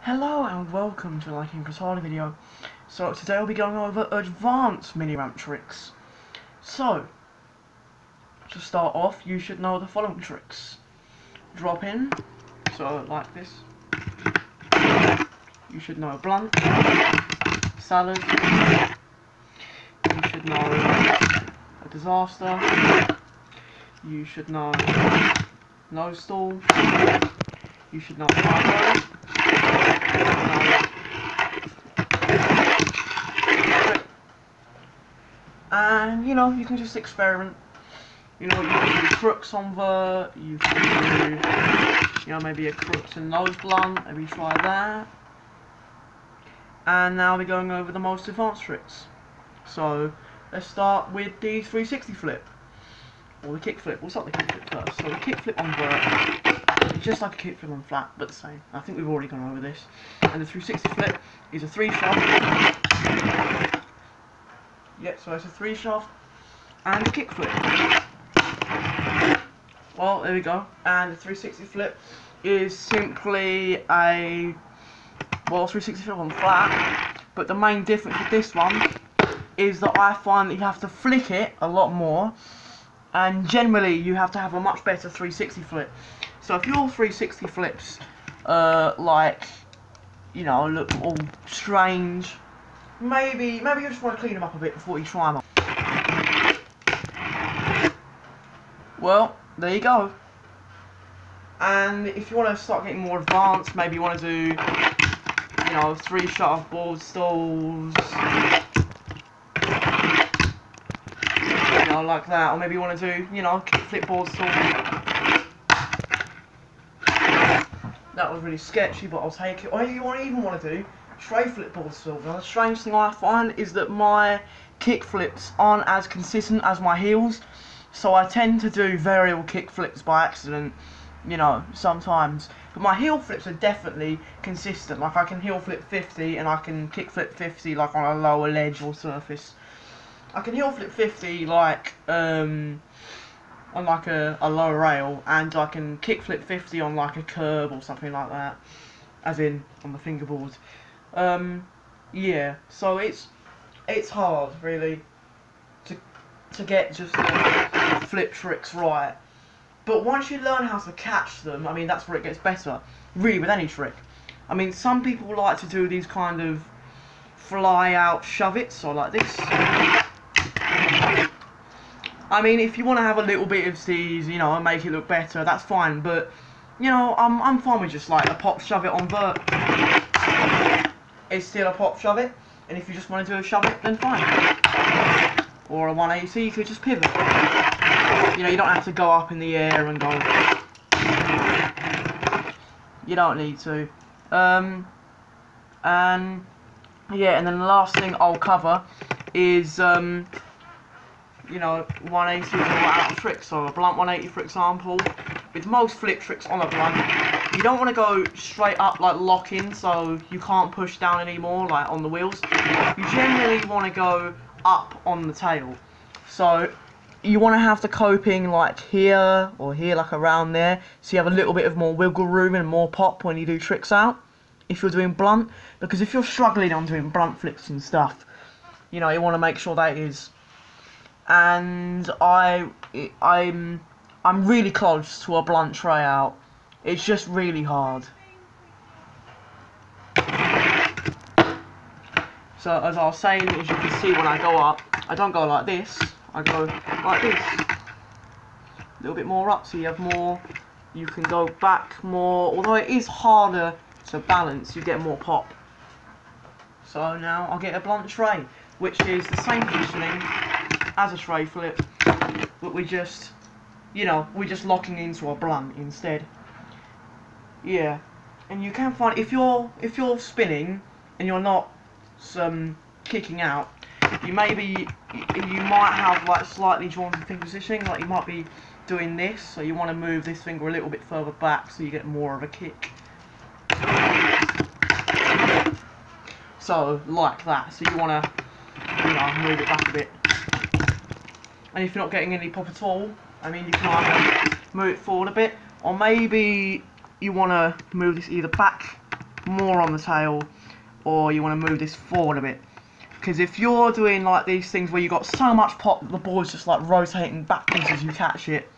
Hello and welcome to the Liking Chris Harley video. So today I'll be going over advanced mini ramp tricks. So, to start off, you should know the following tricks. Drop in, so like this. You should know blunt, salad. You should know a disaster. You should know nose stall. You should know cargo. And you know, you can just experiment. You know, you can do crooks on vert, you can do, you know, maybe a crooks and nose blunt, maybe try that. And now we're going over the most advanced tricks. So let's start with the 360 flip, or the kick flip. We'll start with the kick flip first. So the kick flip on vert, just like a kick flip on flat, but the same. I think we've already gone over this. And the 360 flip is a 3-shaft. Yep, so it's a 3-shaft and a kick flip. Well, there we go. And the 360 flip is simply a 360 flip on flat. But the main difference with this one is that I find that you have to flick it a lot more, and generally you have to have a much better 360 flip. So if your 360 flips like, you know, look all strange, maybe you just want to clean them up a bit before you try them. Well, there you go. And if you want to start getting more advanced, maybe you want to do, you know, 3-shaft board stalls, you know, like that. Or maybe you want to do, you know, kick flip board stall. That was really sketchy, but I'll take it. Or you even want to do tray flip board stall. Now the strange thing I find is that my kick flips aren't as consistent as my heels, so I tend to do variable kick flips by accident, you know, sometimes. But my heel flips are definitely consistent. Like I can heel flip 50 and I can kick flip 50 like on a lower ledge or surface. I can heel flip 50 like on like a lower rail, and I can kick flip 50 on like a curb or something like that, as in on the fingerboard. Yeah, so it's hard really to get just the flip tricks right. But once you learn how to catch them, I mean, that's where it gets better, really, with any trick. I mean, some people like to do these kind of fly out shove it, so like this. I mean, if you want to have a little bit of these, you know, and make it look better, that's fine. But you know, I'm fine with just like a pop shove it on vert. It's still a pop shove it, and if you just want to do a shove it, then fine. Or a 180, you could just pivot. You know, you don't have to go up in the air and go. You don't need to. And yeah, and then the last thing I'll cover is you know, 180 is all out tricks. So a blunt 180, for example. With most flip tricks on a blunt, you don't want to go straight up like lock in, so you can't push down anymore, like on the wheels. You generally want to go up on the tail. So you want to have the coping like here or here, like around there, so you have a little bit of more wiggle room and more pop when you do tricks out, if you're doing blunt. Because if you're struggling on doing blunt flips and stuff, you know, you want to make sure that is. And I'm really close to a blunt tray out. It's just really hard. So as I was saying, as you can see, when I go up, I don't go like this, I go like this. A little bit more up, so you have more, you can go back more. Although it is harder to balance, you get more pop. So now I'll get a blunt tray, which is the same positioning as a tray flip, but we just, you know, we're just locking into a blunt instead. Yeah, and you can find, if you're spinning and you're not kicking out, you might have like slightly drawn to finger positioning, like you might be doing this, so you want to move this finger a little bit further back so you get more of a kick. So like that, so you want to, you know, move it back a bit. And if you're not getting any pop at all, I mean, you can either move it forward a bit, or maybe you want to move this either back more on the tail, or you want to move this forward a bit. Because if you're doing like these things where you got so much pop, the ball's just like rotating backwards as you catch it,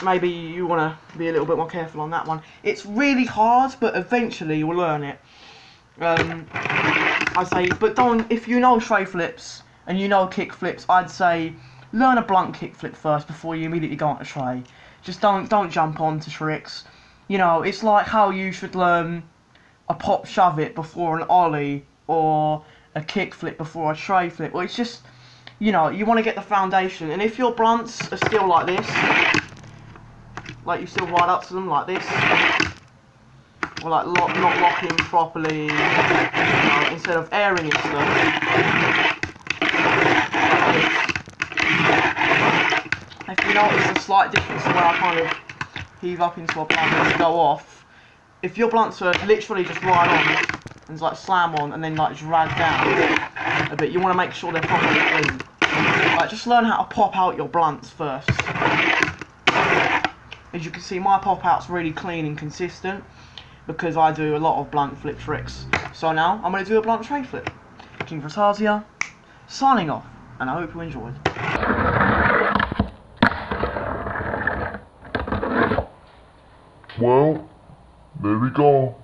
maybe you want to be a little bit more careful on that one. It's really hard, but eventually you'll learn it. I'd say, but don't, if you know tray flips and you know kick flips, I'd say learn a blunt kick flip first before you immediately go on to tray. Just don't jump onto tricks. You know, it's like how you should learn a pop shove it before an ollie, or a kick flip before a tray flip. Well, it's just, you know, you want to get the foundation. And if your blunts are still like this, like you still ride up to them like this, or like not locking properly, you know, instead of airing it stuff. If you notice a slight difference in where I kind of heave up into a blunt and go off, if your blunts are literally just ride on and like slam on and then like drag down a bit, you want to make sure they're properly clean. Like, just learn how to pop out your blunts first. As you can see, my pop out's really clean and consistent because I do a lot of blunt flip tricks. So now I'm going to do a blunt tray flip. King Frotazia, signing off, and I hope you enjoyed. Well, there we go.